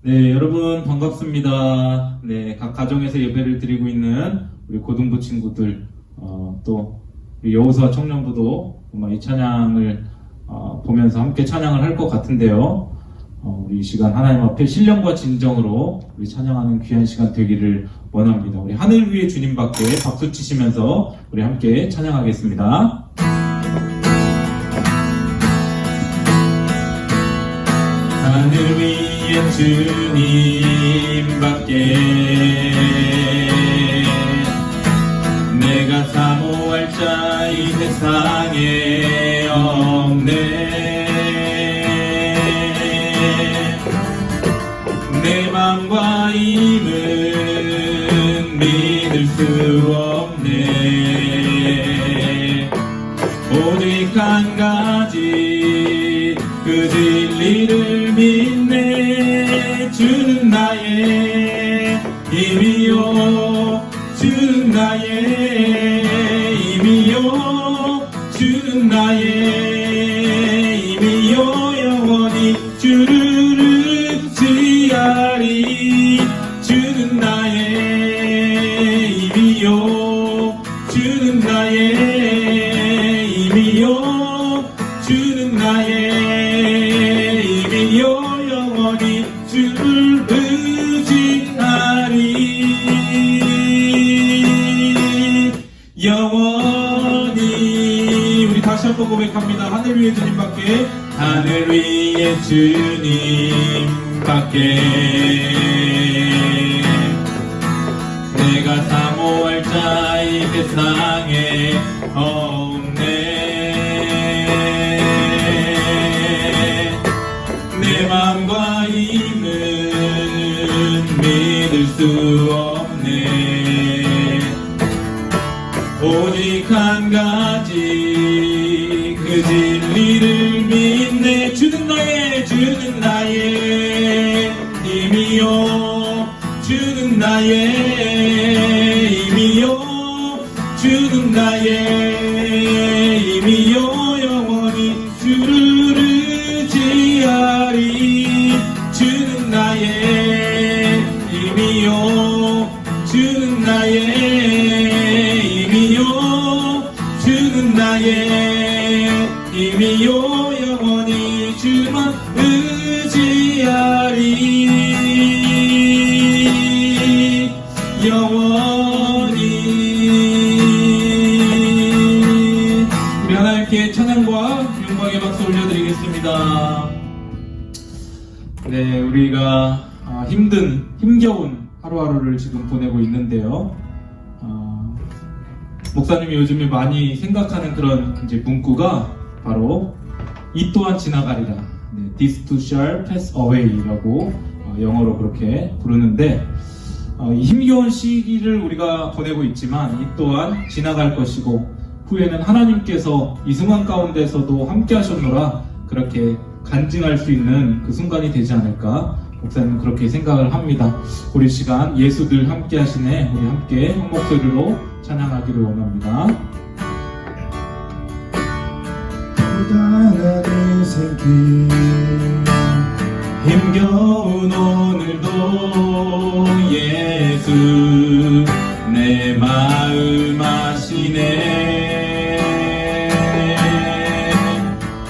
네, 여러분 반갑습니다. 네, 각 가정에서 예배를 드리고 있는 우리 고등부 친구들, 또 우리 여우수와 청년부도 정말 이 찬양을 보면서 함께 찬양을 할 것 같은데요. 우리 이 시간 하나님 앞에 신령과 진정으로 우리 찬양하는 귀한 시간 되기를 원합니다. 우리 하늘 위의 주님밖에 박수 치시면서 우리 함께 찬양하겠습니다. 하늘 위에 주님밖에 내가 사모할 자 이 세상에 없네. 내 맘과 힘은 믿을 수 없네. 오직 한 가지 그 진리를 믿네. 주는 나의 힘이요, 주는 나의 힘이요, 주는 나의 힘이요. 영원히 주를 의지하리. 주는 나의 힘이요, 주는 나의 힘이요, 주는 나의 힘이요. 영원히 주를 의지하리. 영원히. 우리 다시 한번 고백합니다. 하늘 위에 주님밖에, 하늘 위에 주님밖에 내가 사모할 자 이 세상에 없네. 내 맘과 힘은 믿을 수 없네. 오직 한 가지 그 진리를 믿네. 주는 나의 힘이요, 주는 나의 힘이요, 주는 나의 힘이요. 영원히 주를 의지하리. 주는 나의 힘이요, 주는 나의 힘이요, 주는 나의 힘이요. 영원히 주만 의지하리. 영원히. 우리 하나님께 찬양과 영광의 박수 올려드리겠습니다. 네, 우리가 힘겨운 하루하루를 지금 보내고 있는데요. 목사님이 요즘에 많이 생각하는 그런 이제 문구가 바로 이 또한 지나가리라. 네, This too shall pass away라고 영어로 그렇게 부르는데, 이 힘겨운 시기를 우리가 보내고 있지만 이 또한 지나갈 것이고 후에는 하나님께서 이 순간 가운데서도 함께 하셨노라, 그렇게 간증할 수 있는 그 순간이 되지 않을까, 목사님은 그렇게 생각을 합니다. 우리 시간 예수들 함께 하시네, 우리 함께 한 목소리로 찬양하기를 원합니다. 하나님 생긴 힘겨운 오늘도 예수 내 마음 아시네.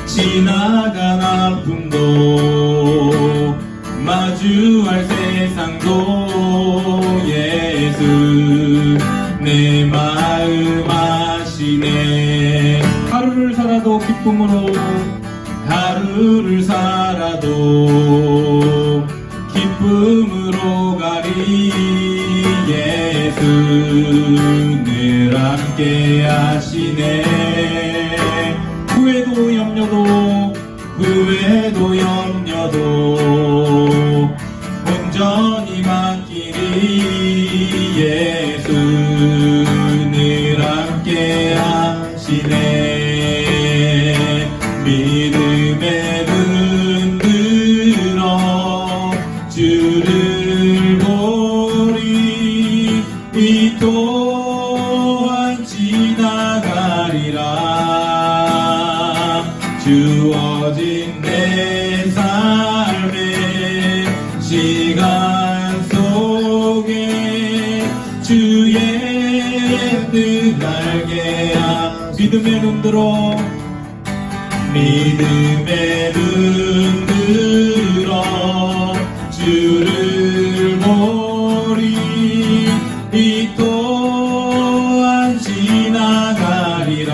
지나간 아픔도 마주할 세상도 예수 내 마음 아시네. 하루를 살아도 기쁨으로, 하루를 살아도 기쁨으로 가리. 예수 늘 함께 하시네. 후회도 염려도 온전히 맡기리. 예수 늘 함께 하시네. 믿음에 흔들어 주를 보리. 이 또한 지나가리라. 주어진 내 삶에 시간 속에 주의 뜻 알게야. 믿음의 눈 들어, 믿음의 눈 들어 주를 보리. 이 또한 지나가리라.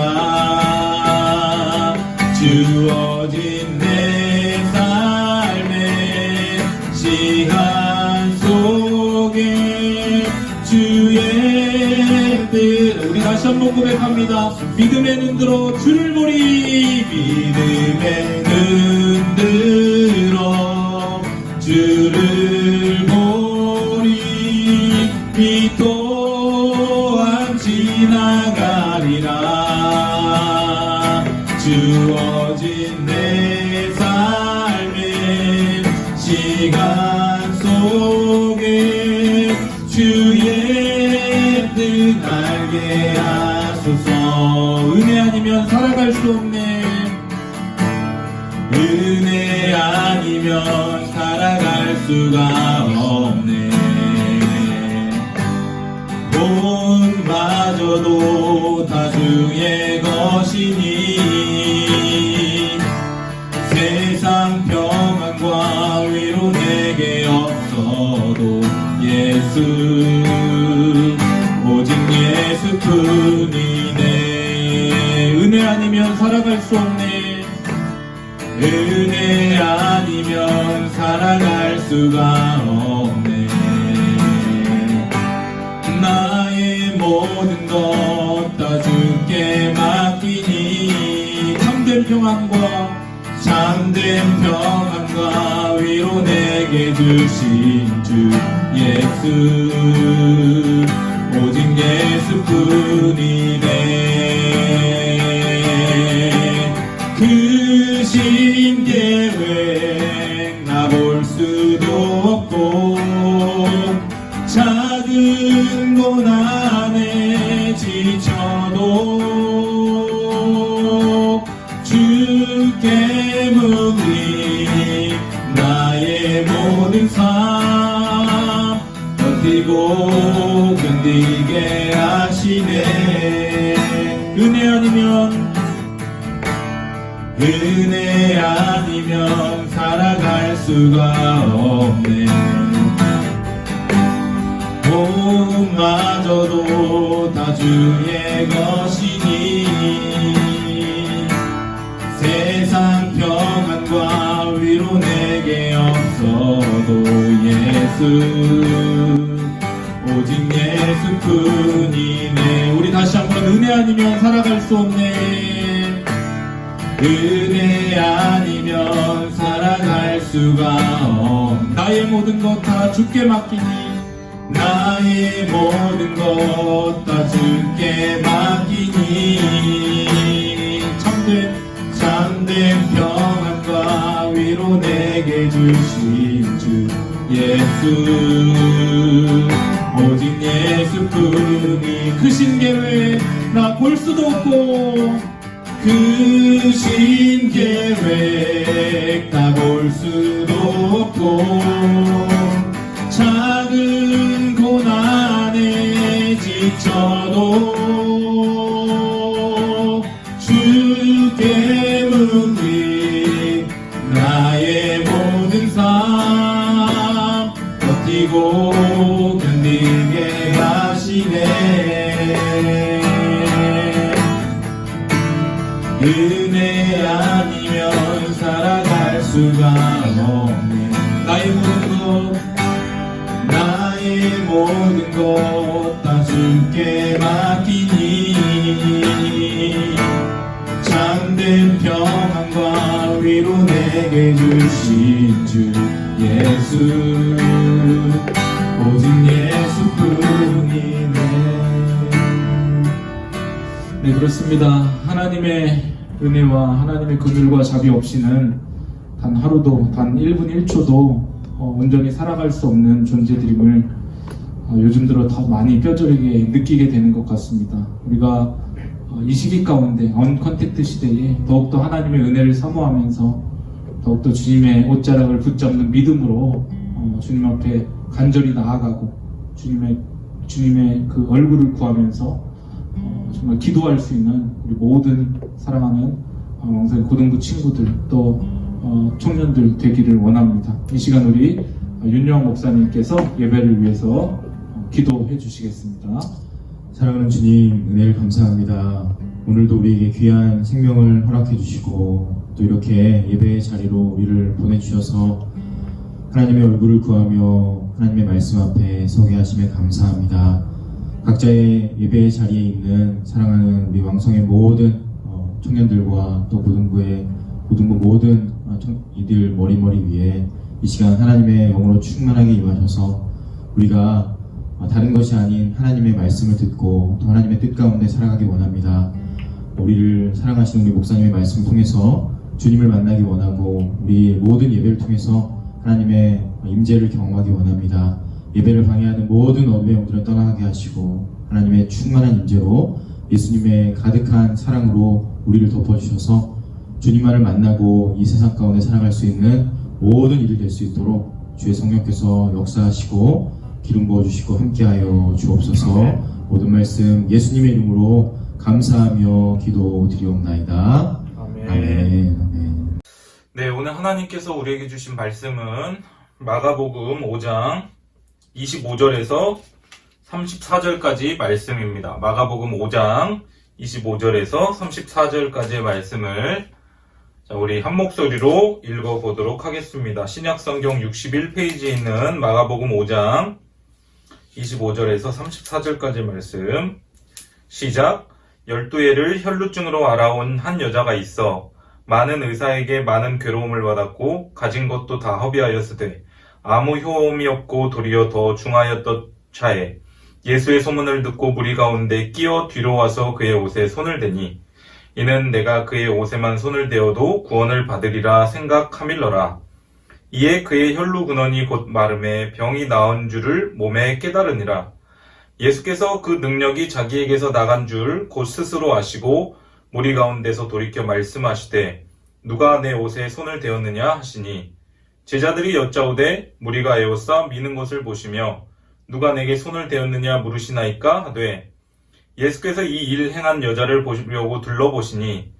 주어진 내 삶의 시간 속에 주의 뜻. 우리 다시 한번 고백합니다. 믿음의 눈 들어 주를 보리. 믿음의 눈 들어 주를 보리. 이 또한 지나가리라. 주어진 내 삶의 시간 속에 주의 뜻 알게 하소서. 은혜 아니면 살아갈 수 없네. 은혜 아니면 살아갈 수가 없네. 돈마저도 다 주의 것이니 세상 평안과 위로 내게 없어도 예수, 오직 예수뿐이네. 은혜 아니면 살아갈 수 없네. 은혜 아니면 살아갈 수가 없네. 나의 모든 것 다 주께 맡기니 참된 평안과 위로 내게 주신 주 예수, 오직 예수뿐이네. 그 신계획 나 볼 수도 없고 작은 고난에 지쳐도 주께 묻니 나의 모든 삶 버티고 견디게 하시네. 은혜 아니면 살아갈 수가 없네. 몸마저도 다 주의 것이니 세상 평안과 위로 내게 없어도 예수, 오직 예수뿐이네. 우리 다시 한번 은혜 아니면 살아갈 수 없네. 은혜 아니면 살아갈 수가 없네. 나의 모든 것 다 주께 맡기니 나의 모든 것 다 주께 맡기니 참된 평안과 위로 내게 주신 주 예수, 오직 예수뿐이. 그 신계획 나 볼 수도 없고 그 신계획 다 볼 수도 없고 작은 고난에 지쳐도 주께 묻니 나의 모든 삶 버티고 견디게 하시네. 은혜 아니면 살아갈 수가 없네. 나의 모든 것 다 주께 맡기니 참된 평안과 위로 내게 주신 주 예수, 오직 예수뿐이네. 네, 그렇습니다. 하나님의 은혜와 하나님의 그늘과 자비 없이는 단 하루도, 단 1분 1초도 온전히 살아갈 수 없는 존재들임을 요즘 들어 더 많이 뼈저리게 느끼게 되는 것 같습니다. 우리가 이 시기 가운데 언컨택트 시대에 더욱더 하나님의 은혜를 사모하면서 더욱더 주님의 옷자락을 붙잡는 믿음으로 주님 앞에 간절히 나아가고 주님의 그 얼굴을 구하면서 정말 기도할 수 있는 우리 모든 사랑하는 왕성 고등부 친구들 또 청년들 되기를 원합니다. 이 시간 우리 윤영 목사님께서 예배를 위해서 기도해 주시겠습니다. 사랑하는 주님, 은혜를 감사합니다. 오늘도 우리에게 귀한 생명을 허락해 주시고 또 이렇게 예배의 자리로 우리를 보내주셔서 하나님의 얼굴을 구하며 하나님의 말씀 앞에 서게 하심에 감사합니다. 각자의 예배의 자리에 있는 사랑하는 우리 왕성의 모든 청년들과 또 고등부 모든 이들 머리머리 위에 이 시간 하나님의 영으로 충만하게 임하셔서 우리가 다른 것이 아닌 하나님의 말씀을 듣고 또 하나님의 뜻 가운데 살아가기 원합니다. 우리를 사랑하시는 우리 목사님의 말씀을 통해서 주님을 만나기 원하고 우리 모든 예배를 통해서 하나님의 임재를 경험하기 원합니다. 예배를 방해하는 모든 어둠의 영들을 떠나게 하시고 하나님의 충만한 임재로 예수님의 가득한 사랑으로 우리를 덮어주셔서 주님만을 만나고 이 세상 가운데 살아갈 수 있는 모든 일이 될 수 있도록 주의 성령께서 역사하시고 기름 부어주시고 함께하여 주옵소서. 모든 말씀 예수님의 이름으로 감사하며 기도드리옵나이다. 아멘. 아멘. 네, 오늘 하나님께서 우리에게 주신 말씀은 마가복음 5장 25절에서 34절까지 말씀입니다. 마가복음 5장 25절에서 34절까지의 말씀을 우리 한 목소리로 읽어보도록 하겠습니다. 신약성경 61페이지에 있는 마가복음 5장 25절에서 34절까지 말씀 시작. 12해를 혈루증으로 알아온 한 여자가 있어 많은 의사에게 많은 괴로움을 받았고 가진 것도 다 허비하였으되 아무 효험이 없고 도리어 더 중하였던 차에 예수의 소문을 듣고 무리 가운데 끼어 뒤로 와서 그의 옷에 손을 대니 이는 내가 그의 옷에만 손을 대어도 구원을 받으리라 생각하밀러라. 이에 그의 혈루 근원이 곧 마름에 병이 나은 줄을 몸에 깨달으니라. 예수께서 그 능력이 자기에게서 나간 줄 곧 스스로 아시고 무리 가운데서 돌이켜 말씀하시되 누가 내 옷에 손을 대었느냐 하시니 제자들이 여짜오되 무리가 에워싸 미는 것을 보시며 누가 내게 손을 대었느냐 물으시나이까 하되 예수께서 이 일 행한 여자를 보시려고 둘러보시니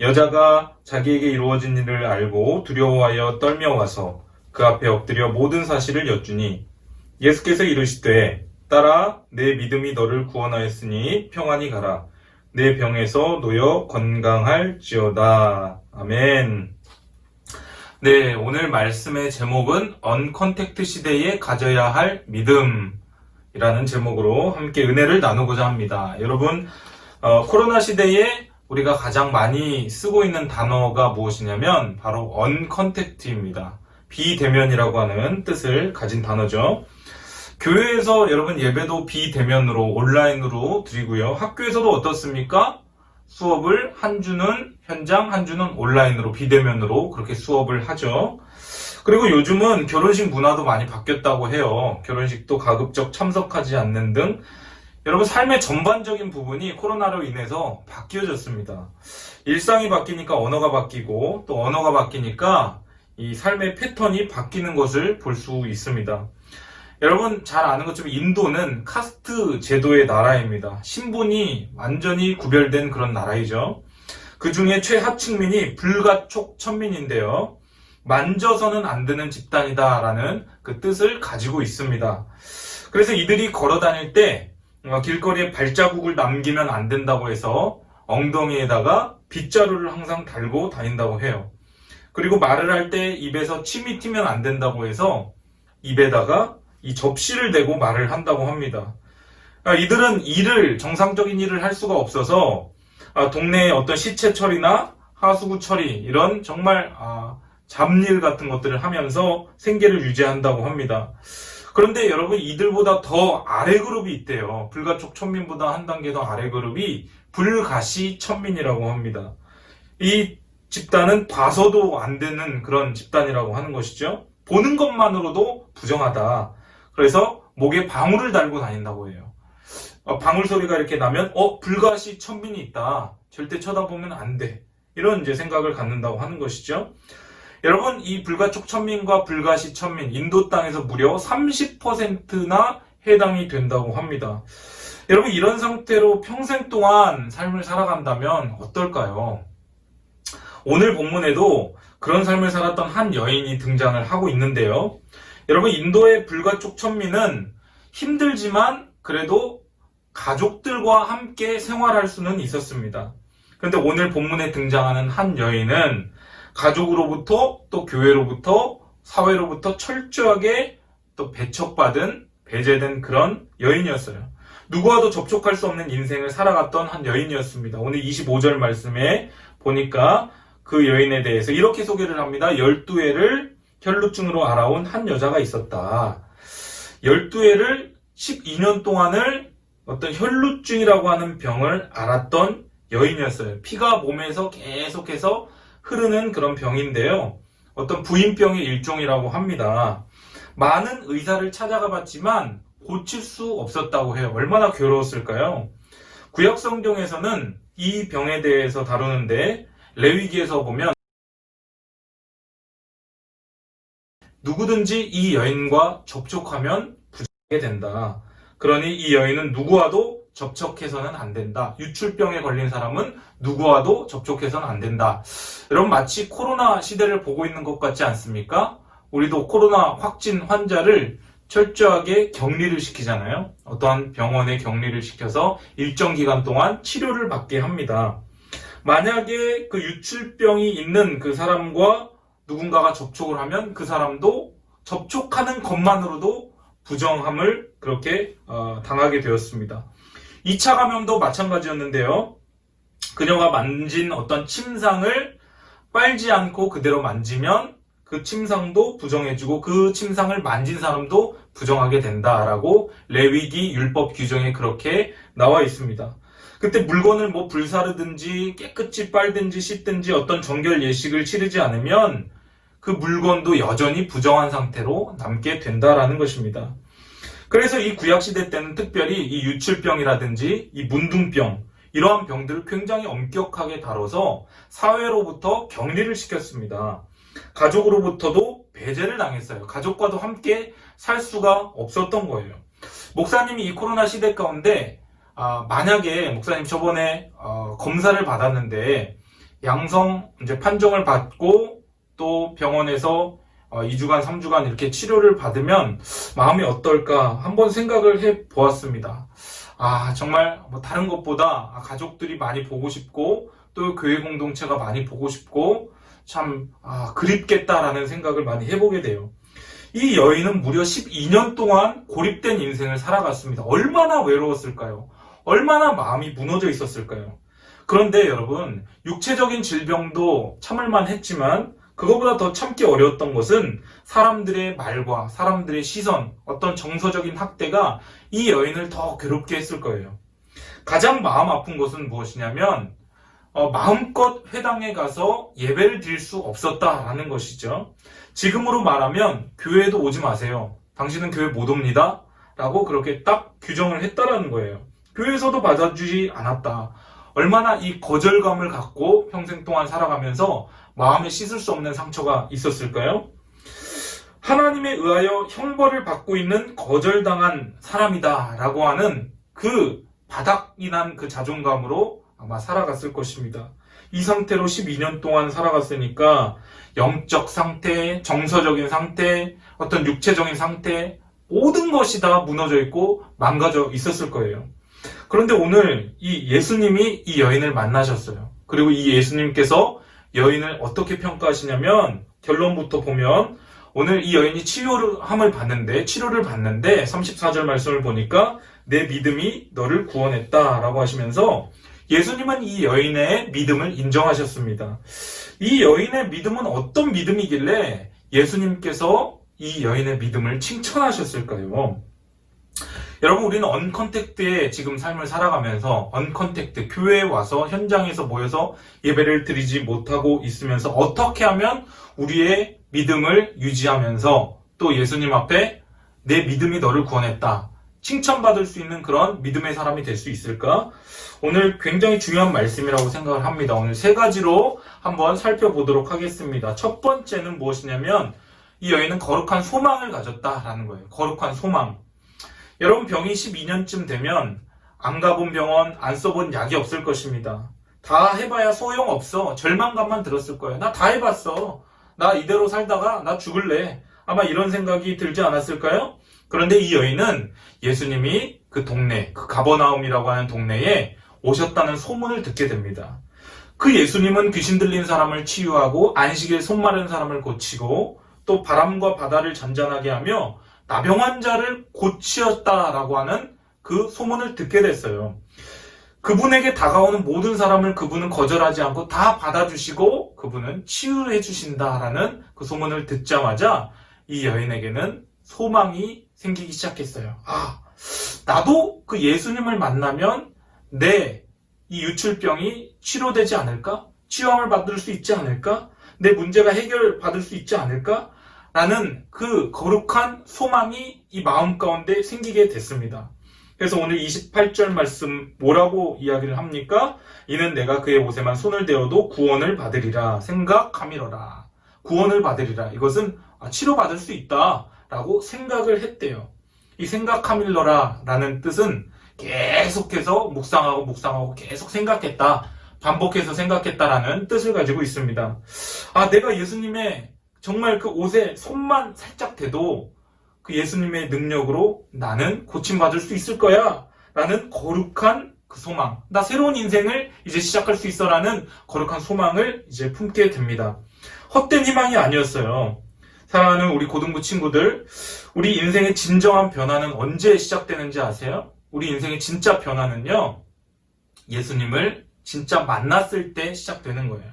여자가 자기에게 이루어진 일을 알고 두려워하여 떨며 와서 그 앞에 엎드려 모든 사실을 여쭈니 예수께서 이르시되 딸아 내 믿음이 너를 구원하였으니 평안히 가라. 내 병에서 놓여 건강할지어다. 아멘. 네, 오늘 말씀의 제목은 언컨택트 시대에 가져야 할 믿음이라는 제목으로 함께 은혜를 나누고자 합니다. 여러분, 코로나 시대에 우리가 가장 많이 쓰고 있는 단어가 무엇이냐면 바로 언컨택트입니다. 비대면이라고 하는 뜻을 가진 단어죠. 교회에서 여러분 예배도 비대면으로 온라인으로 드리고요. 학교에서도 어떻습니까? 수업을 한 주는 현장, 한 주는 온라인으로 비대면으로 그렇게 수업을 하죠. 그리고 요즘은 결혼식 문화도 많이 바뀌었다고 해요. 결혼식도 가급적 참석하지 않는 등 여러분 삶의 전반적인 부분이 코로나로 인해서 바뀌어졌습니다. 일상이 바뀌니까 언어가 바뀌고 또 언어가 바뀌니까 이 삶의 패턴이 바뀌는 것을 볼 수 있습니다. 여러분 잘 아는 것처럼 인도는 카스트 제도의 나라입니다. 신분이 완전히 구별된 그런 나라이죠. 그 중에 최하층민이 불가촉 천민인데요. 만져서는 안 되는 집단이다라는 그 뜻을 가지고 있습니다. 그래서 이들이 걸어 다닐 때 길거리에 발자국을 남기면 안 된다고 해서 엉덩이에다가 빗자루를 항상 달고 다닌다고 해요. 그리고 말을 할 때 입에서 침이 튀면 안 된다고 해서 입에다가 이 접시를 대고 말을 한다고 합니다. 이들은 정상적인 일을 할 수가 없어서 동네의 어떤 시체 처리나 하수구 처리 이런 정말 잡일 같은 것들을 하면서 생계를 유지한다고 합니다. 그런데 여러분 이들보다 더 아래 그룹이 있대요. 불가촉 천민보다 한 단계 더 아래 그룹이 불가시 천민이라고 합니다. 이 집단은 봐서도 안 되는 그런 집단이라고 하는 것이죠. 보는 것만으로도 부정하다. 그래서 목에 방울을 달고 다닌다고 해요. 방울 소리가 이렇게 나면 불가시 천민이 있다. 절대 쳐다보면 안 돼. 이런 이제 생각을 갖는다고 하는 것이죠. 여러분, 이 불가촉 천민과 불가시 천민, 인도 땅에서 무려 30%나 해당이 된다고 합니다. 여러분, 이런 상태로 평생 동안 삶을 살아간다면 어떨까요? 오늘 본문에도 그런 삶을 살았던 한 여인이 등장을 하고 있는데요. 여러분, 인도의 불가촉 천민은 힘들지만 그래도 가족들과 함께 생활할 수는 있었습니다. 그런데 오늘 본문에 등장하는 한 여인은 가족으로부터 또 교회로부터 사회로부터 철저하게 또 배척받은 배제된 그런 여인이었어요. 누구와도 접촉할 수 없는 인생을 살아갔던 한 여인이었습니다. 오늘 25절 말씀에 보니까 그 여인에 대해서 이렇게 소개를 합니다. 12해를 혈루증으로 알아온 한 여자가 있었다. 12해를 12년 동안을 어떤 혈루증이라고 하는 병을 앓았던 여인이었어요. 피가 몸에서 계속해서 흐르는 그런 병인데요. 어떤 부인병의 일종이라고 합니다. 많은 의사를 찾아가 봤지만 고칠 수 없었다고 해요. 얼마나 괴로웠을까요? 구약 성경에서는 이 병에 대해서 다루는데 레위기에서 보면 누구든지 이 여인과 접촉하면 부정하게 된다. 그러니 이 여인은 누구와도 접촉해서는 안 된다. 유출병에 걸린 사람은 누구와도 접촉해서는 안 된다. 여러분, 마치 코로나 시대를 보고 있는 것 같지 않습니까? 우리도 코로나 확진 환자를 철저하게 격리를 시키잖아요. 어떠한 병원에 격리를 시켜서 일정 기간 동안 치료를 받게 합니다. 만약에 그 유출병이 있는 그 사람과 누군가가 접촉을 하면 그 사람도 접촉하는 것만으로도 부정함을 그렇게 당하게 되었습니다. 2차 감염도 마찬가지였는데요. 그녀가 만진 어떤 침상을 빨지 않고 그대로 만지면 그 침상도 부정해지고 그 침상을 만진 사람도 부정하게 된다라고 레위기 율법 규정에 그렇게 나와 있습니다. 그때 물건을 불사르든지 깨끗이 빨든지 씻든지 어떤 정결 예식을 치르지 않으면 그 물건도 여전히 부정한 상태로 남게 된다라는 것입니다. 그래서 이 구약시대 때는 특별히 이 유출병이라든지 이 문둥병, 이러한 병들을 굉장히 엄격하게 다뤄서 사회로부터 격리를 시켰습니다. 가족으로부터도 배제를 당했어요. 가족과도 함께 살 수가 없었던 거예요. 목사님이 이 코로나 시대 가운데 만약에 목사님 저번에 검사를 받았는데 양성 이제 판정을 받고 또 병원에서 2주간, 3주간 이렇게 치료를 받으면 마음이 어떨까 한번 생각을 해 보았습니다. 정말 다른 것보다 가족들이 많이 보고 싶고 또 교회 공동체가 많이 보고 싶고 참 그립겠다라는 생각을 많이 해보게 돼요. 이 여인은 무려 12년 동안 고립된 인생을 살아갔습니다. 얼마나 외로웠을까요? 얼마나 마음이 무너져 있었을까요? 그런데 여러분, 육체적인 질병도 참을만 했지만 그거보다 더 참기 어려웠던 것은 사람들의 말과 사람들의 시선, 어떤 정서적인 학대가 이 여인을 더 괴롭게 했을 거예요. 가장 마음 아픈 것은 무엇이냐면 마음껏 회당에 가서 예배를 드릴 수 없었다라는 것이죠. 지금으로 말하면 교회에도 오지 마세요. 당신은 교회 못 옵니다. 라고 그렇게 딱 규정을 했다라는 거예요. 교회에서도 받아주지 않았다. 얼마나 이 거절감을 갖고 평생 동안 살아가면서 마음에 씻을 수 없는 상처가 있었을까요? 하나님에 의하여 형벌을 받고 있는 거절당한 사람이다 라고 하는 그 바닥이 난 그 자존감으로 아마 살아갔을 것입니다. 이 상태로 12년 동안 살아갔으니까 영적 상태, 정서적인 상태, 어떤 육체적인 상태, 모든 것이 다 무너져 있고 망가져 있었을 거예요. 그런데 오늘 이 예수님이 이 여인을 만나셨어요. 그리고 이 예수님께서 여인을 어떻게 평가하시냐면 결론부터 보면 오늘 이 여인이 치료를 받는데 34절 말씀을 보니까 내 믿음이 너를 구원했다라고 하시면서 예수님은 이 여인의 믿음을 인정하셨습니다. 이 여인의 믿음은 어떤 믿음이길래 예수님께서 이 여인의 믿음을 칭찬하셨을까요? 여러분, 우리는 언컨택트의 지금 삶을 살아가면서 언컨택트, 교회에 와서 현장에서 모여서 예배를 드리지 못하고 있으면서 어떻게 하면 우리의 믿음을 유지하면서 또 예수님 앞에 내 믿음이 너를 구원했다 칭찬받을 수 있는 그런 믿음의 사람이 될 수 있을까? 오늘 굉장히 중요한 말씀이라고 생각을 합니다. 오늘 세 가지로 한번 살펴보도록 하겠습니다. 첫 번째는 무엇이냐면 이 여인은 거룩한 소망을 가졌다라는 거예요. 거룩한 소망. 여러분 병이 12년쯤 되면 안 가본 병원, 안 써본 약이 없을 것입니다. 다 해봐야 소용없어. 절망감만 들었을 거예요. 나 다 해봤어. 나 이대로 살다가 나 죽을래. 아마 이런 생각이 들지 않았을까요? 그런데 이 여인은 예수님이 그 동네, 그 가버나움이라고 하는 동네에 오셨다는 소문을 듣게 됩니다. 그 예수님은 귀신 들린 사람을 치유하고 안식일 손 마른 사람을 고치고 또 바람과 바다를 잔잔하게 하며 나병 환자를 고치었다라고 하는 그 소문을 듣게 됐어요. 그분에게 다가오는 모든 사람을 그분은 거절하지 않고 다 받아주시고 그분은 치유를 해주신다라는 그 소문을 듣자마자 이 여인에게는 소망이 생기기 시작했어요. 아, 나도 그 예수님을 만나면 내 이 유출병이 치료되지 않을까? 치유함을 받을 수 있지 않을까? 내 문제가 해결받을 수 있지 않을까? 라는 그 거룩한 소망이 이 마음 가운데 생기게 됐습니다. 그래서 오늘 28절 말씀 뭐라고 이야기를 합니까? 이는 내가 그의 옷에만 손을 대어도 구원을 받으리라 생각함이로라. 구원을 받으리라. 이것은 치료받을 수 있다라고 생각을 했대요. 이 생각함일러라 라는 뜻은 계속해서 묵상하고 계속 생각했다. 반복해서 생각했다라는 뜻을 가지고 있습니다. 아, 내가 예수님의 정말 그 옷에 손만 살짝 대도 그 예수님의 능력으로 나는 고침받을 수 있을 거야 라는 거룩한 그 소망, 나 새로운 인생을 이제 시작할 수 있어 라는 거룩한 소망을 이제 품게 됩니다. 헛된 희망이 아니었어요. 사랑하는 우리 고등부 친구들, 우리 인생의 진정한 변화는 언제 시작되는지 아세요? 우리 인생의 진짜 변화는요, 예수님을 진짜 만났을 때 시작되는 거예요.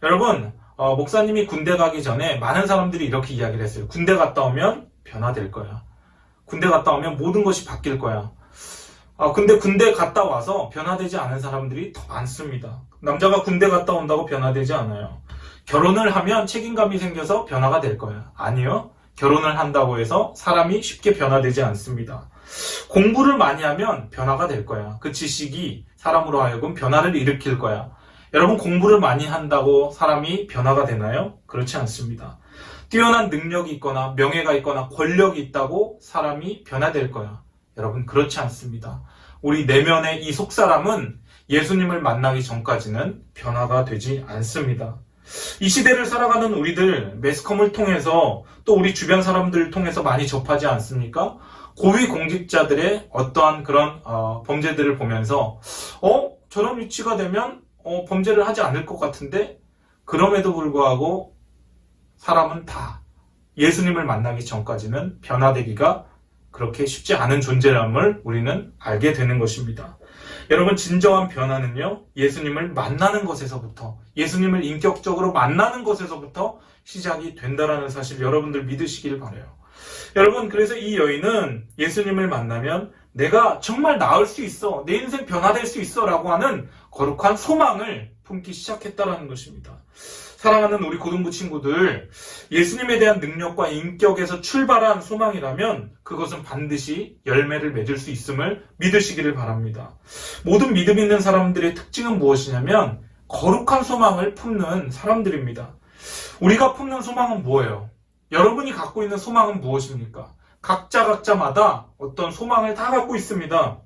여러분, 목사님이 군대 가기 전에 많은 사람들이 이렇게 이야기를 했어요. 군대 갔다 오면 변화될 거야. 군대 갔다 오면 모든 것이 바뀔 거야. 근데 군대 갔다 와서 변화되지 않은 사람들이 더 많습니다. 남자가 군대 갔다 온다고 변화되지 않아요. 결혼을 하면 책임감이 생겨서 변화가 될 거야. 아니요. 결혼을 한다고 해서 사람이 쉽게 변화되지 않습니다. 공부를 많이 하면 변화가 될 거야. 그 지식이 사람으로 하여금 변화를 일으킬 거야. 여러분, 공부를 많이 한다고 사람이 변화가 되나요? 그렇지 않습니다. 뛰어난 능력이 있거나 명예가 있거나 권력이 있다고 사람이 변화될 거야. 여러분, 그렇지 않습니다. 우리 내면의 이 속사람은 예수님을 만나기 전까지는 변화가 되지 않습니다. 이 시대를 살아가는 우리들 매스컴을 통해서 또 우리 주변 사람들을 통해서 많이 접하지 않습니까? 고위 공직자들의 어떠한 그런 범죄들을 보면서 저런 위치가 되면 범죄를 하지 않을 것 같은데, 그럼에도 불구하고 사람은 다 예수님을 만나기 전까지는 변화되기가 그렇게 쉽지 않은 존재감을 우리는 알게 되는 것입니다. 여러분, 진정한 변화는요, 예수님을 만나는 것에서부터, 예수님을 인격적으로 만나는 것에서부터 시작이 된다라는 사실 여러분들 믿으시길 바라요. 여러분, 그래서 이 여인은 예수님을 만나면 내가 정말 나을 수 있어, 내 인생 변화될 수 있어 라고 하는 거룩한 소망을 품기 시작했다라는 것입니다. 사랑하는 우리 고등부 친구들, 예수님에 대한 능력과 인격에서 출발한 소망이라면 그것은 반드시 열매를 맺을 수 있음을 믿으시기를 바랍니다. 모든 믿음 있는 사람들의 특징은 무엇이냐면 거룩한 소망을 품는 사람들입니다. 우리가 품는 소망은 뭐예요? 여러분이 갖고 있는 소망은 무엇입니까? 각자마다 어떤 소망을 다 갖고 있습니다.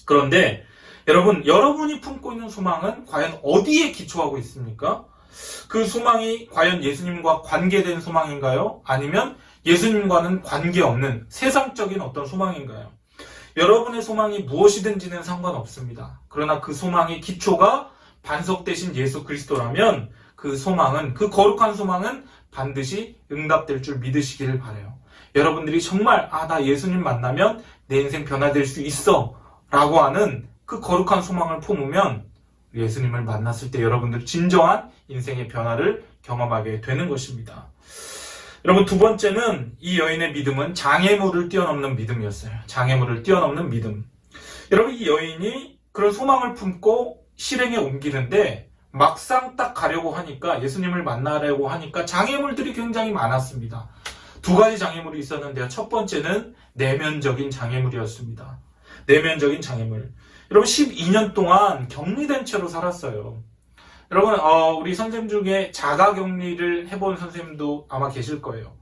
그런데 여러분이 품고 있는 소망은 과연 어디에 기초하고 있습니까? 그 소망이 과연 예수님과 관계된 소망인가요? 아니면 예수님과는 관계없는 세상적인 어떤 소망인가요? 여러분의 소망이 무엇이든지는 상관없습니다. 그러나 그 소망의 기초가 반석 대신 예수 그리스도라면 그 소망은, 그 거룩한 소망은 반드시 응답될 줄 믿으시기를 바라요. 여러분들이 정말 나 예수님 만나면 내 인생 변화될 수 있어 라고 하는 그 거룩한 소망을 품으면 예수님을 만났을 때 여러분들 진정한 인생의 변화를 경험하게 되는 것입니다. 여러분, 두 번째는 이 여인의 믿음은 장애물을 뛰어넘는 믿음이었어요. 장애물을 뛰어넘는 믿음. 여러분, 이 여인이 그런 소망을 품고 실행에 옮기는데 막상 딱 가려고 하니까, 예수님을 만나려고 하니까 장애물들이 굉장히 많았습니다. 두 가지 장애물이 있었는데요. 첫 번째는 내면적인 장애물이었습니다. 내면적인 장애물. 여러분 12년 동안 격리된 채로 살았어요. 여러분 우리 선생님 중에 자가격리를 해본 선생님도 아마 계실 거예요.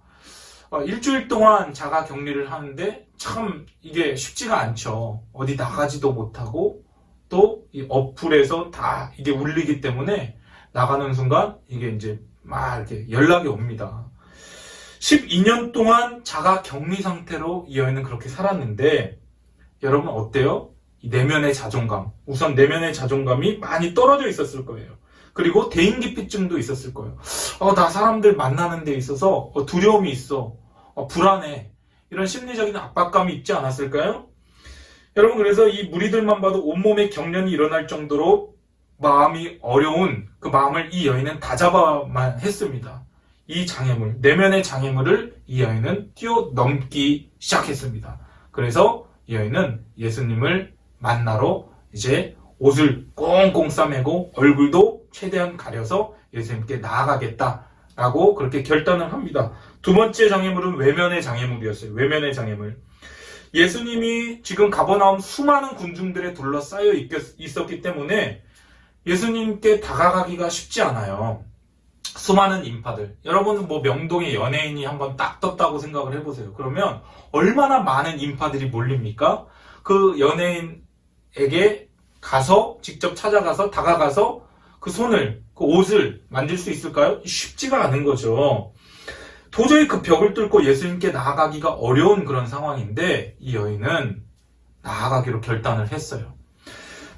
일주일 동안 자가격리를 하는데 참 이게 쉽지가 않죠. 어디 나가지도 못하고 또 이 어플에서 다 이게 울리기 때문에 나가는 순간 이게 이제 막 이렇게 연락이 옵니다. 12년 동안 자가격리 상태로 이 여인은 그렇게 살았는데 여러분 어때요? 이 내면의 자존감, 우선 내면의 자존감이 많이 떨어져 있었을 거예요. 그리고 대인기피증도 있었을 거예요. 나 사람들 만나는 데 있어서 두려움이 있어, 불안해, 이런 심리적인 압박감이 있지 않았을까요? 여러분 그래서 이 무리들만 봐도 온몸에 경련이 일어날 정도로 마음이 어려운 그 마음을 이 여인은 다잡아만 했습니다. 이 장애물, 내면의 장애물을 이 여인은 뛰어넘기 시작했습니다. 그래서 이 여인은 예수님을 만나러 이제 옷을 꽁꽁 싸매고 얼굴도 최대한 가려서 예수님께 나아가겠다라고 그렇게 결단을 합니다. 두 번째 장애물은 외면의 장애물이었어요. 외면의 장애물. 예수님이 지금 가버나움 수많은 군중들에 둘러싸여 있었기 때문에 예수님께 다가가기가 쉽지 않아요. 수많은 인파들. 여러분 뭐 명동에 연예인이 한번 딱 떴다고 생각을 해보세요. 그러면 얼마나 많은 인파들이 몰립니까? 그 연예인에게 가서 직접 찾아가서 다가가서 그 손을, 그 옷을 만질 수 있을까요? 쉽지가 않은 거죠. 도저히 그 벽을 뚫고 예수님께 나아가기가 어려운 그런 상황인데 이 여인은 나아가기로 결단을 했어요.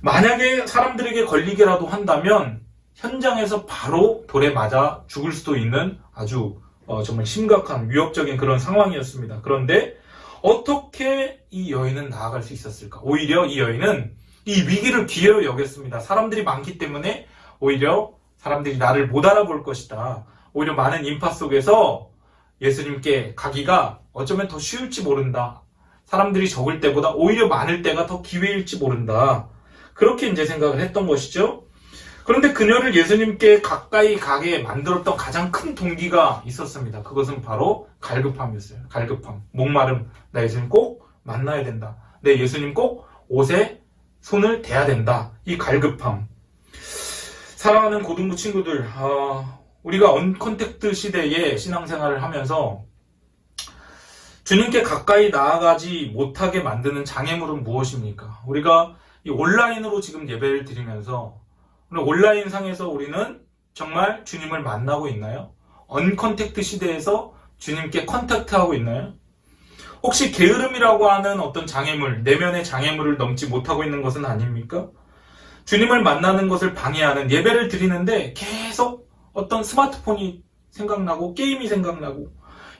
만약에 사람들에게 걸리기라도 한다면 현장에서 바로 돌에 맞아 죽을 수도 있는 아주 정말 심각한 위협적인 그런 상황이었습니다. 그런데 어떻게 이 여인은 나아갈 수 있었을까? 오히려 이 여인은 이 위기를 기회로 여겼습니다. 사람들이 많기 때문에 오히려 사람들이 나를 못 알아볼 것이다. 오히려 많은 인파 속에서 예수님께 가기가 어쩌면 더 쉬울지 모른다. 사람들이 적을 때보다 오히려 많을 때가 더 기회일지 모른다. 그렇게 이제 생각을 했던 것이죠. 그런데 그녀를 예수님께 가까이 가게 만들었던 가장 큰 동기가 있었습니다. 그것은 바로 갈급함이었어요. 갈급함, 목마름. 나 예수님 꼭 만나야 된다. 내 예수님 꼭 옷에 손을 대야 된다. 이 갈급함. 사랑하는 고등부 친구들, 우리가 언컨택트 시대에 신앙생활을 하면서 주님께 가까이 나아가지 못하게 만드는 장애물은 무엇입니까? 우리가 이 온라인으로 지금 예배를 드리면서 온라인 상에서 우리는 정말 주님을 만나고 있나요? 언컨택트 시대에서 주님께 컨택트하고 있나요? 혹시 게으름이라고 하는 어떤 장애물, 내면의 장애물을 넘지 못하고 있는 것은 아닙니까? 주님을 만나는 것을 방해하는, 예배를 드리는데 계속 어떤 스마트폰이 생각나고 게임이 생각나고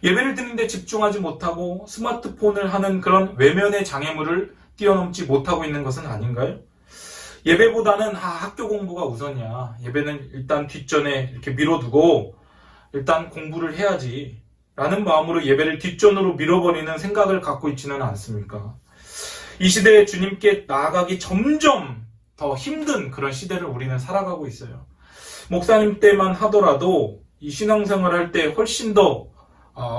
예배를 드리는데 집중하지 못하고 스마트폰을 하는 그런 외면의 장애물을 뛰어넘지 못하고 있는 것은 아닌가요? 예배보다는 학교 공부가 우선이야. 예배는 일단 뒷전에 이렇게 밀어두고 일단 공부를 해야지 라는 마음으로 예배를 뒷전으로 밀어버리는 생각을 갖고 있지는 않습니까? 이 시대에 주님께 나아가기 점점 더 힘든 그런 시대를 우리는 살아가고 있어요. 목사님 때만 하더라도 이 신앙생활 할 때 훨씬 더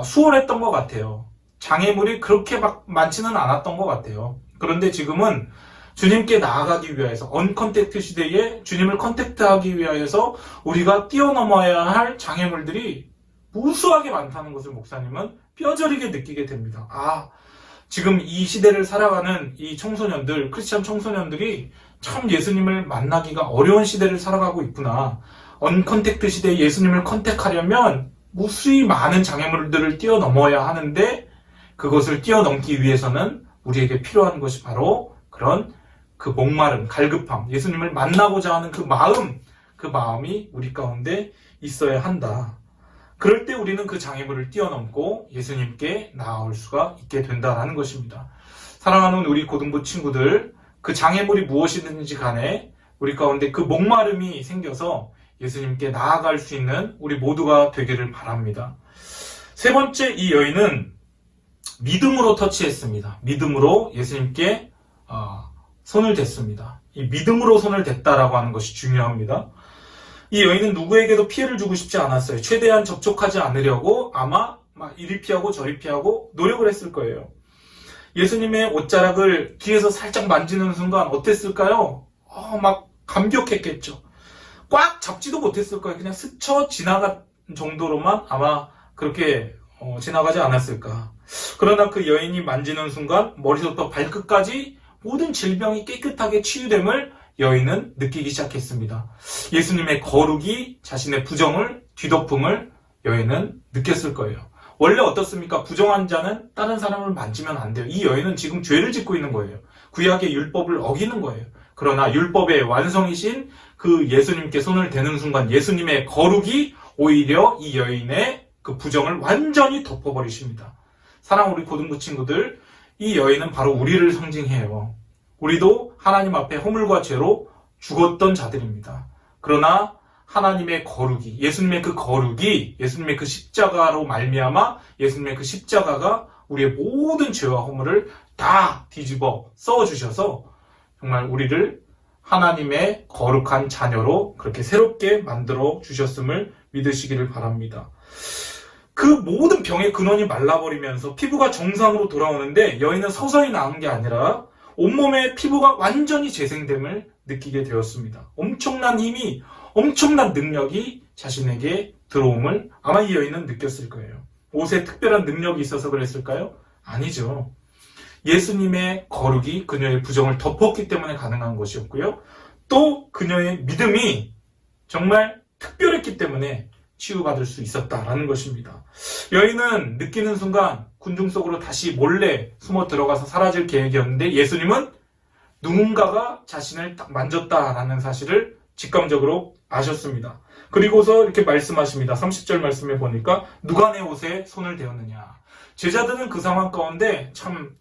수월했던 것 같아요. 장애물이 그렇게 막 많지는 않았던 것 같아요. 그런데 지금은 주님께 나아가기 위해서 언컨택트 시대에 주님을 컨택트하기 위해서 우리가 뛰어넘어야 할 장애물들이 무수하게 많다는 것을 목사님은 뼈저리게 느끼게 됩니다. 지금 이 시대를 살아가는 이 청소년들, 크리스찬 청소년들이 참 예수님을 만나기가 어려운 시대를 살아가고 있구나. 언컨택트 시대에 예수님을 컨택하려면 무수히 많은 장애물들을 뛰어넘어야 하는데 그것을 뛰어넘기 위해서는 우리에게 필요한 것이 바로 그런 그 목마름, 갈급함, 예수님을 만나고자 하는 그 마음이 우리 가운데 있어야 한다. 그럴 때 우리는 그 장애물을 뛰어넘고 예수님께 나아올 수가 있게 된다는 것입니다. 사랑하는 우리 고등부 친구들, 그 장애물이 무엇이든지 간에 우리 가운데 그 목마름이 생겨서 예수님께 나아갈 수 있는 우리 모두가 되기를 바랍니다. 세 번째, 이 여인은 믿음으로 터치했습니다. 믿음으로 예수님께 손을 댔습니다. 이 믿음으로 손을 댔다라고 하는 것이 중요합니다. 이 여인은 누구에게도 피해를 주고 싶지 않았어요. 최대한 접촉하지 않으려고 아마 막 이리 피하고 저리 피하고 노력을 했을 거예요. 예수님의 옷자락을 뒤에서 살짝 만지는 순간 어땠을까요? 막 감격했겠죠. 꽉 잡지도 못했을 거예요. 그냥 스쳐 지나간 정도로만 아마 그렇게 지나가지 않았을까. 그러나 그 여인이 만지는 순간 머리부터 발끝까지 모든 질병이 깨끗하게 치유됨을 여인은 느끼기 시작했습니다. 예수님의 거룩이 자신의 부정을 뒤덮음을 여인은 느꼈을 거예요. 원래 어떻습니까? 부정한 자는 다른 사람을 만지면 안 돼요. 이 여인은 지금 죄를 짓고 있는 거예요. 구약의 율법을 어기는 거예요. 그러나 율법의 완성이신 그 예수님께 손을 대는 순간 예수님의 거룩이 오히려 이 여인의 그 부정을 완전히 덮어버리십니다. 사랑 우리 고등부 친구들, 이 여인은 바로 우리를 상징해요. 우리도 하나님 앞에 허물과 죄로 죽었던 자들입니다. 그러나 하나님의 거룩이, 예수님의 그 거룩이, 예수님의 그 십자가로 말미암아 예수님의 그 십자가가 우리의 모든 죄와 허물을 다 뒤집어 써주셔서 정말 우리를 하나님의 거룩한 자녀로 그렇게 새롭게 만들어 주셨음을 믿으시기를 바랍니다. 그 모든 병의 근원이 말라버리면서 피부가 정상으로 돌아오는데 여인은 서서히 나은 게 아니라 온몸의 피부가 완전히 재생됨을 느끼게 되었습니다. 엄청난 힘이, 엄청난 능력이 자신에게 들어옴을 아마 이 여인은 느꼈을 거예요. 옷에 특별한 능력이 있어서 그랬을까요? 아니죠. 예수님의 거룩이 그녀의 부정을 덮었기 때문에 가능한 것이었고요. 또 그녀의 믿음이 정말 특별했기 때문에 치유받을 수 있었다라는 것입니다. 여인은 느끼는 순간 군중 속으로 다시 몰래 숨어 들어가서 사라질 계획이었는데 예수님은 누군가가 자신을 딱 만졌다라는 사실을 직감적으로 아셨습니다. 그리고서 이렇게 말씀하십니다. 30절 말씀에 보니까 누가 내 옷에 손을 대었느냐. 제자들은 그 상황 가운데 참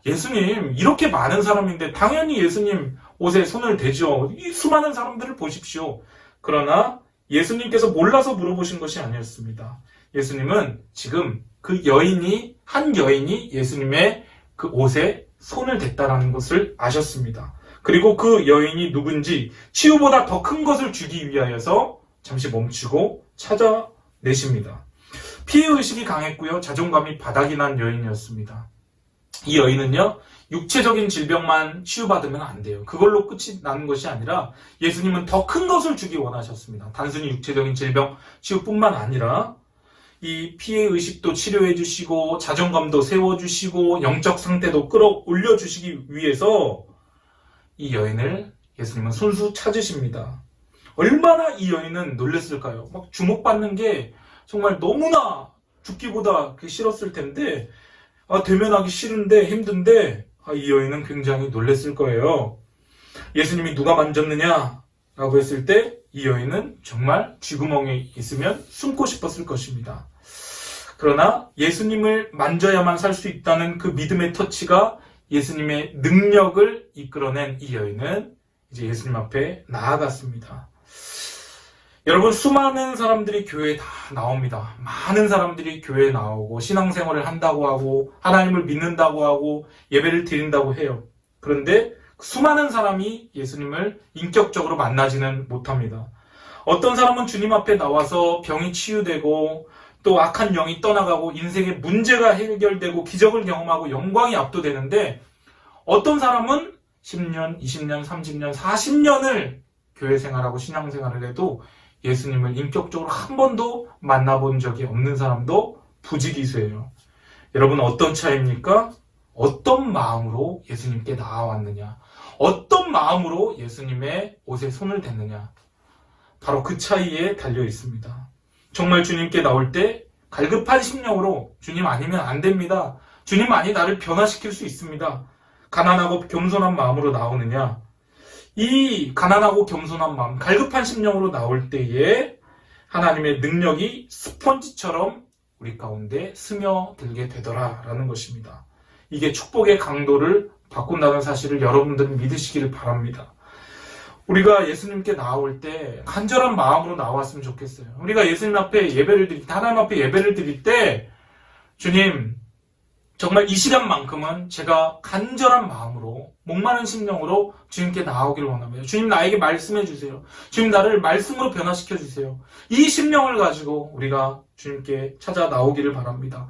예수님 이렇게 많은 사람인데 당연히 예수님 옷에 손을 대죠. 이 수많은 사람들을 보십시오. 그러나 예수님께서 몰라서 물어보신 것이 아니었습니다. 예수님은 지금 그 여인이, 한 여인이 예수님의 그 옷에 손을 댔다라는 것을 아셨습니다. 그리고 그 여인이 누군지 치유보다 더 큰 것을 주기 위하여서 잠시 멈추고 찾아내십니다. 피해의식이 강했고요. 자존감이 바닥이 난 여인이었습니다. 이 여인은요, 육체적인 질병만 치유받으면 안 돼요. 그걸로 끝이 나는 것이 아니라 예수님은 더 큰 것을 주기 원하셨습니다. 단순히 육체적인 질병 치유뿐만 아니라 이 피해의식도 치료해 주시고 자존감도 세워주시고 영적 상태도 끌어올려 주시기 위해서 이 여인을 예수님은 손수 찾으십니다. 얼마나 이 여인은 놀랐을까요? 막 주목받는 게 정말 너무나 죽기보다 싫었을 텐데 대면하기 싫은데 힘든데 이 여인은 굉장히 놀랐을 거예요. 예수님이 누가 만졌느냐 라고 했을 때 이 여인은 정말 쥐구멍에 있으면 숨고 싶었을 것입니다. 그러나 예수님을 만져야만 살 수 있다는 그 믿음의 터치가 예수님의 능력을 이끌어낸 이 여인은 이제 예수님 앞에 나아갔습니다. 여러분, 수많은 사람들이 교회에 다 나옵니다. 많은 사람들이 교회에 나오고 신앙생활을 한다고 하고 하나님을 믿는다고 하고 예배를 드린다고 해요. 그런데 수많은 사람이 예수님을 인격적으로 만나지는 못합니다. 어떤 사람은 주님 앞에 나와서 병이 치유되고 또 악한 영이 떠나가고 인생의 문제가 해결되고 기적을 경험하고 영광이 압도되는데 어떤 사람은 10년, 20년, 30년, 40년을 교회 생활하고 신앙생활을 해도 예수님을 인격적으로 한 번도 만나본 적이 없는 사람도 부지기수예요. 여러분, 어떤 차이입니까? 어떤 마음으로 예수님께 나아왔느냐, 어떤 마음으로 예수님의 옷에 손을 댔느냐, 바로 그 차이에 달려 있습니다. 정말 주님께 나올 때 갈급한 심령으로 주님 아니면 안 됩니다. 주님만이 나를 변화시킬 수 있습니다. 가난하고 겸손한 마음으로 나오느냐, 이 가난하고 겸손한 마음, 갈급한 심령으로 나올 때에 하나님의 능력이 스펀지처럼 우리 가운데 스며들게 되더라라는 것입니다. 이게 축복의 강도를 바꾼다는 사실을 여러분들은 믿으시기를 바랍니다. 우리가 예수님께 나올 때 간절한 마음으로 나왔으면 좋겠어요. 우리가 예수님 앞에 예배를 드릴 때, 하나님 앞에 예배를 드릴 때 주님, 정말 이 시간만큼은 제가 간절한 마음으로 목마른 심령으로 주님께 나아오기를 원합니다. 주님 나에게 말씀해 주세요. 주님 나를 말씀으로 변화시켜 주세요. 이 심령을 가지고 우리가 주님께 찾아 나오기를 바랍니다.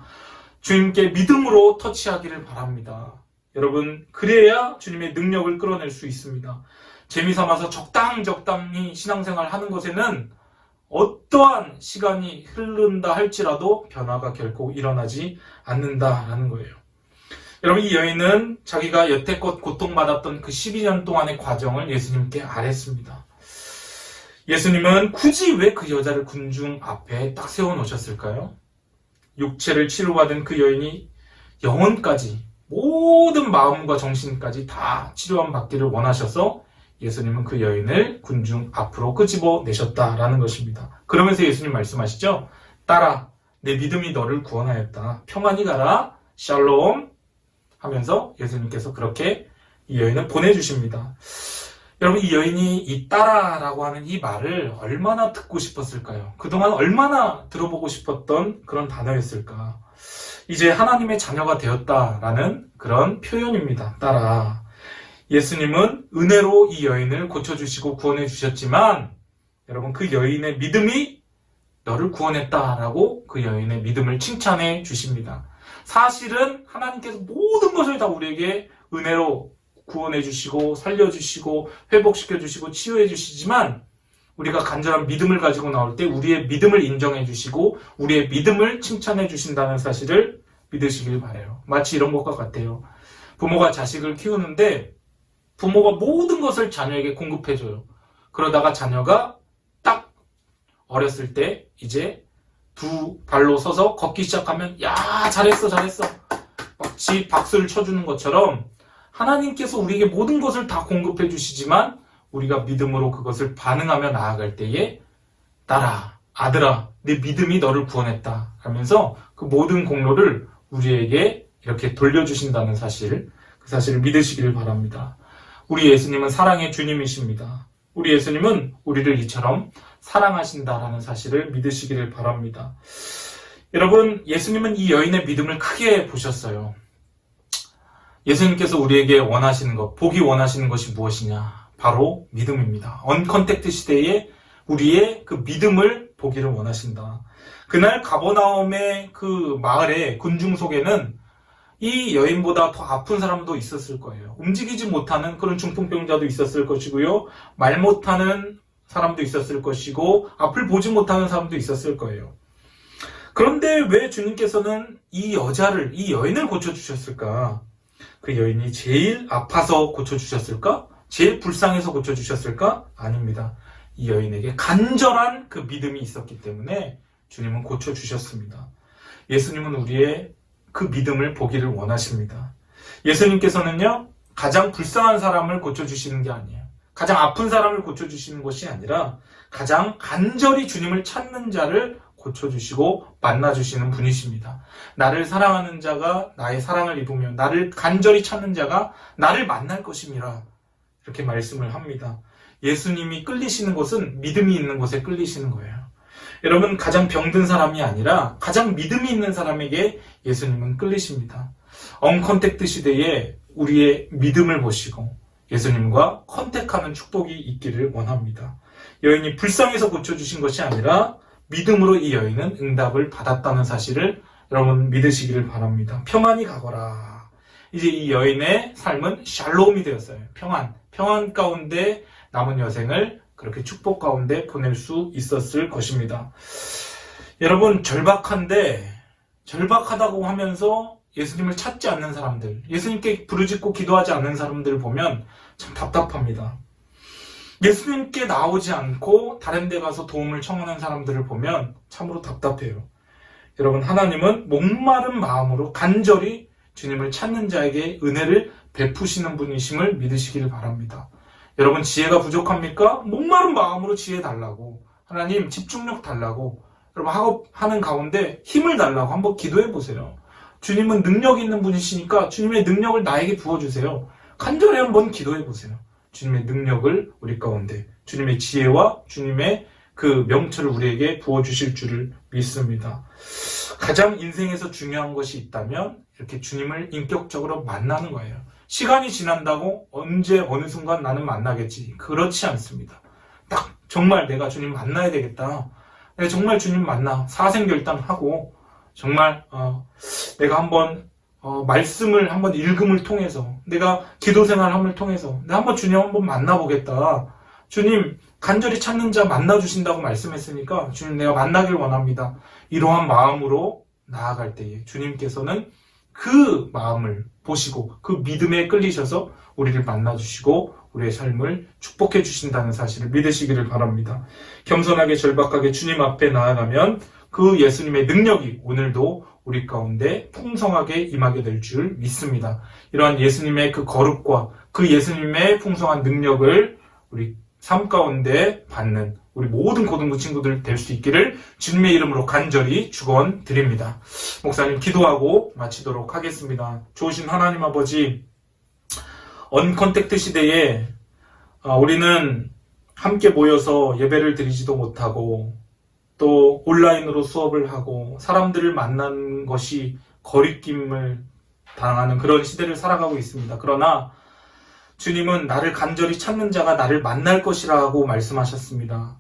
주님께 믿음으로 터치하기를 바랍니다. 여러분, 그래야 주님의 능력을 끌어낼 수 있습니다. 재미삼아서 적당히 신앙생활 하는 것에는 어떠한 시간이 흐른다 할지라도 변화가 결코 일어나지 않는다라는 거예요. 여러분, 이 여인은 자기가 여태껏 고통받았던 그 12년 동안의 과정을 예수님께 아뢰습니다. 예수님은 굳이 왜 그 여자를 군중 앞에 딱 세워놓으셨을까요? 육체를 치료받은 그 여인이 영혼까지, 모든 마음과 정신까지 다 치료함 받기를 원하셔서 예수님은 그 여인을 군중 앞으로 끄집어내셨다라는 것입니다. 그러면서 예수님 말씀하시죠. 딸아, 내 믿음이 너를 구원하였다. 평안히 가라. 샬롬 하면서 예수님께서 그렇게 이 여인을 보내주십니다. 여러분, 이 여인이 이 딸아라고 하는 이 말을 얼마나 듣고 싶었을까요? 그동안 얼마나 들어보고 싶었던 그런 단어였을까? 이제 하나님의 자녀가 되었다라는 그런 표현입니다. 딸아. 예수님은 은혜로 이 여인을 고쳐주시고 구원해 주셨지만 여러분, 그 여인의 믿음이 너를 구원했다라고 그 여인의 믿음을 칭찬해 주십니다. 사실은 하나님께서 모든 것을 다 우리에게 은혜로 구원해 주시고 살려주시고 회복시켜 주시고 치유해 주시지만 우리가 간절한 믿음을 가지고 나올 때 우리의 믿음을 인정해 주시고 우리의 믿음을 칭찬해 주신다는 사실을 믿으시길 바라요. 마치 이런 것과 같아요. 부모가 자식을 키우는데 부모가 모든 것을 자녀에게 공급해줘요. 그러다가 자녀가 딱 어렸을 때 이제 두 발로 서서 걷기 시작하면 야, 잘했어 마치 박수를 쳐주는 것처럼 하나님께서 우리에게 모든 것을 다 공급해 주시지만 우리가 믿음으로 그것을 반응하며 나아갈 때에 딸아, 아들아, 내 믿음이 너를 구원했다 하면서 그 모든 공로를 우리에게 이렇게 돌려주신다는 사실, 그 사실을 믿으시기를 바랍니다. 우리 예수님은 사랑의 주님이십니다. 우리 예수님은 우리를 이처럼 사랑하신다라는 사실을 믿으시기를 바랍니다. 여러분, 예수님은 이 여인의 믿음을 크게 보셨어요. 예수님께서 우리에게 원하시는 것, 보기 원하시는 것이 무엇이냐? 바로 믿음입니다. 언컨택트 시대에 우리의 그 믿음을 보기를 원하신다. 그날 가버나움의 그 마을의 군중 속에는 이 여인보다 더 아픈 사람도 있었을 거예요. 움직이지 못하는 그런 중풍병자도 있었을 것이고요. 말 못하는 사람도 있었을 것이고 앞을 보지 못하는 사람도 있었을 거예요. 그런데 왜 주님께서는 이 여인을 고쳐주셨을까? 그 여인이 제일 아파서 고쳐주셨을까? 제일 불쌍해서 고쳐주셨을까? 아닙니다. 이 여인에게 간절한 그 믿음이 있었기 때문에 주님은 고쳐주셨습니다. 예수님은 우리의 그 믿음을 보기를 원하십니다. 예수님께서는요, 가장 불쌍한 사람을 고쳐주시는 게 아니에요. 가장 아픈 사람을 고쳐주시는 것이 아니라 가장 간절히 주님을 찾는 자를 고쳐주시고 만나주시는 분이십니다. 나를 사랑하는 자가 나의 사랑을 입으며 나를 간절히 찾는 자가 나를 만날 것임이라 이렇게 말씀을 합니다. 예수님이 끌리시는 곳은 믿음이 있는 곳에 끌리시는 거예요. 여러분, 가장 병든 사람이 아니라 가장 믿음이 있는 사람에게 예수님은 끌리십니다. 언컨택트 시대에 우리의 믿음을 보시고 예수님과 컨택하는 축복이 있기를 원합니다. 여인이 불쌍해서 고쳐주신 것이 아니라 믿음으로 이 여인은 응답을 받았다는 사실을 여러분 믿으시기를 바랍니다. 평안히 가거라. 이제 이 여인의 삶은 샬롬이 되었어요. 평안 가운데 남은 여생을 그렇게 축복 가운데 보낼 수 있었을 것입니다. 여러분, 절박하다고 하면서 예수님을 찾지 않는 사람들, 예수님께 부르짖고 기도하지 않는 사람들을 보면 참 답답합니다. 예수님께 나오지 않고 다른 데 가서 도움을 청하는 사람들을 보면 참으로 답답해요. 여러분, 하나님은 목마른 마음으로 간절히 주님을 찾는 자에게 은혜를 베푸시는 분이심을 믿으시기를 바랍니다. 여러분, 지혜가 부족합니까? 목마른 마음으로 지혜 달라고, 하나님 집중력 달라고, 여러분 하는 가운데 힘을 달라고 한번 기도해 보세요. 주님은 능력 있는 분이시니까 주님의 능력을 나에게 부어주세요. 간절히 한번 기도해 보세요. 주님의 능력을 우리 가운데, 주님의 지혜와 주님의 그 명철을 우리에게 부어주실 줄을 믿습니다. 가장 인생에서 중요한 것이 있다면 이렇게 주님을 인격적으로 만나는 거예요. 시간이 지난다고 언제 어느 순간 나는 만나겠지. 그렇지 않습니다. 딱 정말 내가 주님 만나야 되겠다. 내가 정말 주님 만나 사생결단하고 정말 내가 한번 말씀을 한번 읽음을 통해서 내가 기도 생활함을 통해서 내가 한번 주님 한번 만나보겠다. 주님 간절히 찾는 자 만나주신다고 말씀했으니까 주님 내가 만나길 원합니다. 이러한 마음으로 나아갈 때에 주님께서는 그 마음을 보시고 그 믿음에 끌리셔서 우리를 만나주시고 우리의 삶을 축복해 주신다는 사실을 믿으시기를 바랍니다. 겸손하게 절박하게 주님 앞에 나아가면 그 예수님의 능력이 오늘도 우리 가운데 풍성하게 임하게 될 줄 믿습니다. 이러한 예수님의 그 거룩과 그 예수님의 풍성한 능력을 우리 삶 가운데 받는 우리 모든 고등부 친구들 될 수 있기를 주님의 이름으로 간절히 축원드립니다. 목사님 기도하고 마치도록 하겠습니다. 좋으신 하나님 아버지, 언컨택트 시대에 우리는 함께 모여서 예배를 드리지도 못하고 또 온라인으로 수업을 하고 사람들을 만난 것이 거리낌을 당하는 그런 시대를 살아가고 있습니다. 그러나 주님은 나를 간절히 찾는 자가 나를 만날 것이라고 말씀하셨습니다.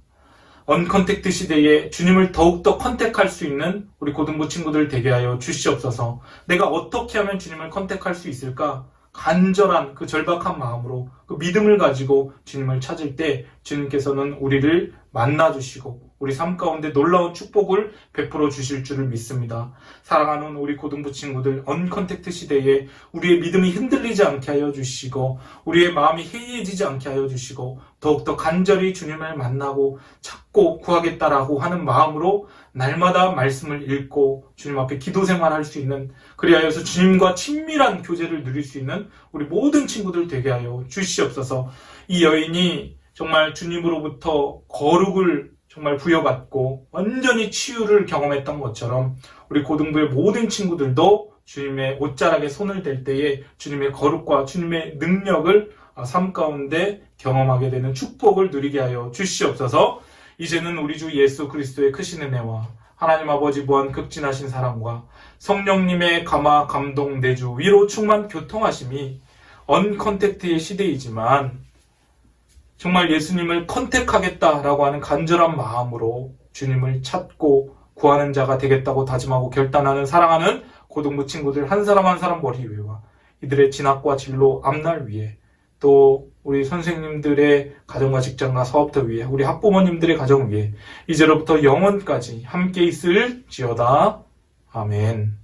언컨택트 시대에 주님을 더욱더 컨택할 수 있는 우리 고등부 친구들 되게 하여 주시옵소서. 내가 어떻게 하면 주님을 컨택할 수 있을까? 간절한 그 절박한 마음으로 그 믿음을 가지고 주님을 찾을 때 주님께서는 우리를 만나주시고 우리 삶 가운데 놀라운 축복을 베풀어 주실 줄을 믿습니다. 사랑하는 우리 고등부 친구들, 언컨택트 시대에 우리의 믿음이 흔들리지 않게 하여 주시고 우리의 마음이 해이해지지 않게 하여 주시고 더욱더 간절히 주님을 만나고 찾고 구하겠다라고 하는 마음으로 날마다 말씀을 읽고 주님 앞에 기도 생활할 수 있는, 그리하여서 주님과 친밀한 교제를 누릴 수 있는 우리 모든 친구들 되게 하여 주시옵소서. 이 여인이 정말 주님으로부터 거룩을 정말 부여받고 완전히 치유를 경험했던 것처럼 우리 고등부의 모든 친구들도 주님의 옷자락에 손을 댈 때에 주님의 거룩과 주님의 능력을 삶 가운데 경험하게 되는 축복을 누리게 하여 주시옵소서. 이제는 우리 주 예수 그리스도의 크신 은혜와 하나님 아버지 무한 극진하신 사랑과 성령님의 감화 감동 내주 위로 충만 교통하심이 언컨택트의 시대이지만 정말 예수님을 컨택하겠다라고 하는 간절한 마음으로 주님을 찾고 구하는 자가 되겠다고 다짐하고 결단하는 사랑하는 고등부 친구들 한 사람 한 사람 머리 위와 이들의 진학과 진로 앞날 위에 또 우리 선생님들의 가정과 직장과 사업터 위에 우리 학부모님들의 가정 위에 이제로부터 영원까지 함께 있을지어다. 아멘.